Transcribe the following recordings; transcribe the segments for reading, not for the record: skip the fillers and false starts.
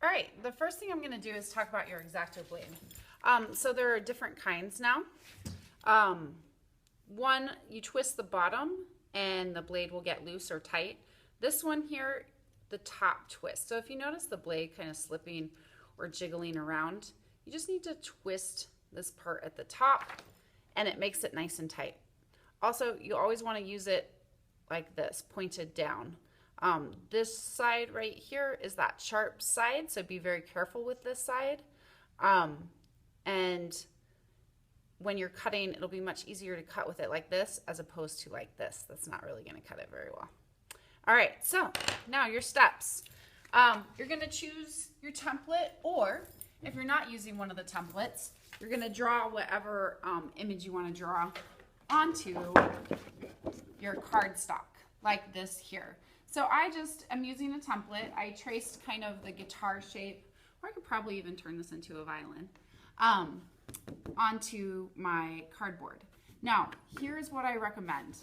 All right, the first thing I'm going to do is talk about your X-Acto blade. So there are different kinds now. One, you twist the bottom and the blade will get loose or tight. This one here, the top twist. So if you notice the blade kind of slipping or jiggling around, you just need to twist this part at the top and it makes it nice and tight. Also, you always want to use it like this, pointed down. This side right here is that sharp side, so be very careful with this side. And when you're cutting, it'll be much easier to cut with it like this as opposed to like this. That's not really going to cut it very well. All right, so now your steps. You're going to choose your template, or if you're not using one of the templates, you're going to draw whatever image you want to draw onto your cardstock, like this here. So I just am using a template. I traced kind of the guitar shape, or I could probably even turn this into a violin, onto my cardboard. Now, here's what I recommend.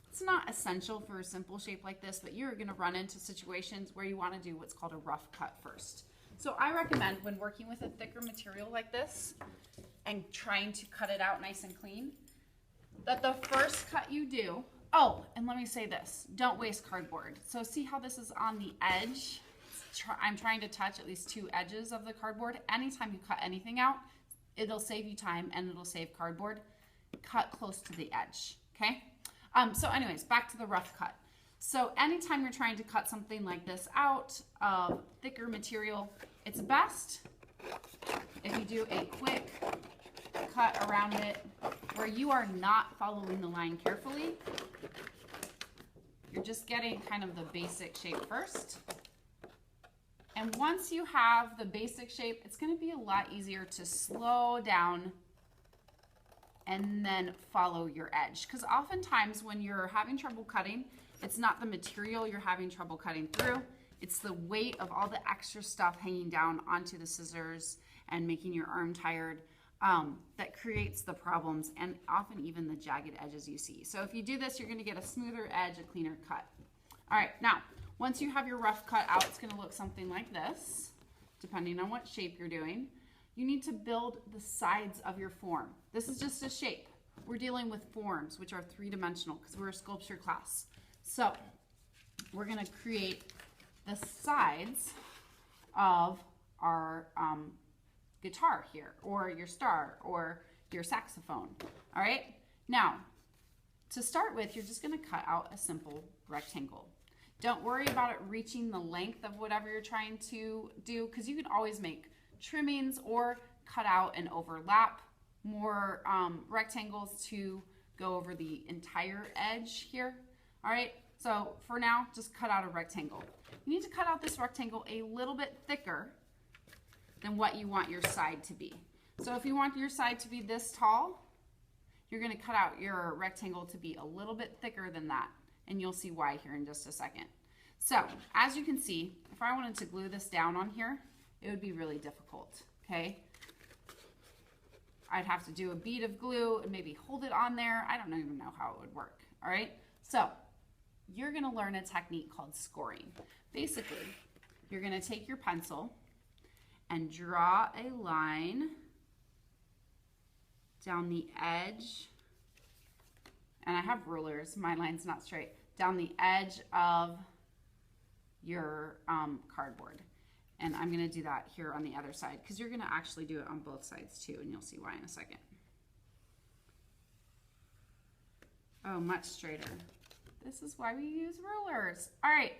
It's not essential for a simple shape like this, but you're gonna run into situations where you wanna do what's called a rough cut first. So I recommend when working with a thicker material like this and trying to cut it out nice and clean, that the first cut you do, oh, and let me say this, don't waste cardboard. So see how this is on the edge? I'm trying to touch at least two edges of the cardboard. Anytime you cut anything out, it'll save you time and it'll save cardboard. Cut close to the edge, okay? So anyways, back to the rough cut. So anytime you're trying to cut something like this out of thicker material, it's best if you do a quick cut around it where you are not following the line carefully. You're just getting kind of the basic shape first. And once you have the basic shape, it's going to be a lot easier to slow down and then follow your edge. Because oftentimes when you're having trouble cutting, it's not the material you're having trouble cutting through. It's the weight of all the extra stuff hanging down onto the scissors and making your arm tired that creates the problems, and often even the jagged edges you see. So if you do this, you're going to get a smoother edge, a cleaner cut. All right, now, once you have your rough cut out, it's going to look something like this, depending on what shape you're doing. You need to build the sides of your form. This is just a shape. We're dealing with forms, which are three-dimensional because we're a sculpture class. So we're going to create the sides of our guitar here, or your star, or your saxophone. All right? Now, to start with, you're just going to cut out a simple rectangle. Don't worry about it reaching the length of whatever you're trying to do, because you can always make trimmings or cut out and overlap more rectangles to go over the entire edge here. All right, so for now, just cut out a rectangle. You need to cut out this rectangle a little bit thicker than what you want your side to be. So if you want your side to be this tall, you're going to cut out your rectangle to be a little bit thicker than that, and you'll see why here in just a second. So as you can see, if I wanted to glue this down on here, it would be really difficult, okay? I'd have to do a bead of glue and maybe hold it on there. I don't even know how it would work, all right? So you're gonna learn a technique called scoring. Basically, you're gonna take your pencil and draw a line down the edge, and I have rulers, my line's not straight, down the edge of your cardboard. And I'm gonna do that here on the other side because you're gonna actually do it on both sides too, and you'll see why in a second. Oh, much straighter. This is why we use rulers. All right,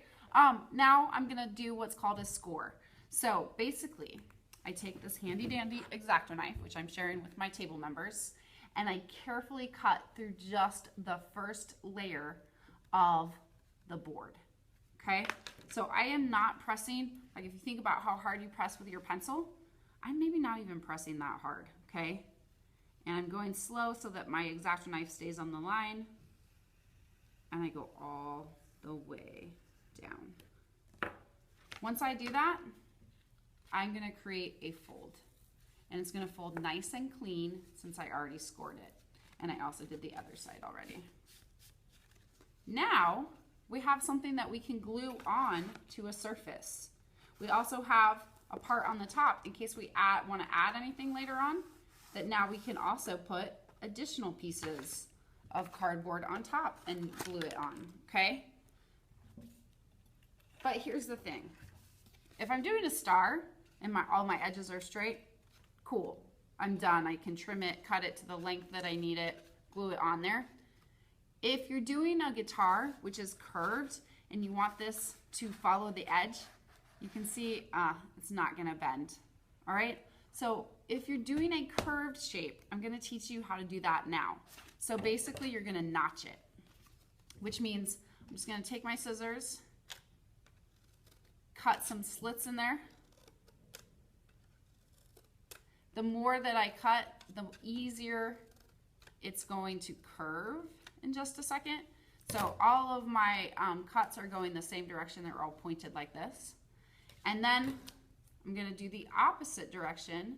now I'm gonna do what's called a score. So basically, I take this handy dandy X-Acto knife, which I'm sharing with my table members, and I carefully cut through just the first layer of the board, okay? So I am not pressing, like if you think about how hard you press with your pencil, I'm maybe not even pressing that hard, okay? And I'm going slow so that my X-Acto knife stays on the line, and I go all the way down. Once I do that, I'm gonna create a fold, and it's gonna fold nice and clean since I already scored it. And I also did the other side already. Now, we have something that we can glue on to a surface. We also have a part on the top in case we want to add anything later on, that now we can also put additional pieces of cardboard on top and glue it on, okay? But here's the thing. If I'm doing a star and all my edges are straight, cool. I'm done. I can trim it, cut it to the length that I need it, glue it on there. If you're doing a guitar, which is curved, and you want this to follow the edge, you can see it's not gonna bend, all right? So if you're doing a curved shape, I'm gonna teach you how to do that now. So basically you're gonna notch it, which means I'm just gonna take my scissors, cut some slits in there. The more that I cut, the easier it's going to curve in just a second. So all of my cuts are going the same direction. They're all pointed like this. And then I'm gonna do the opposite direction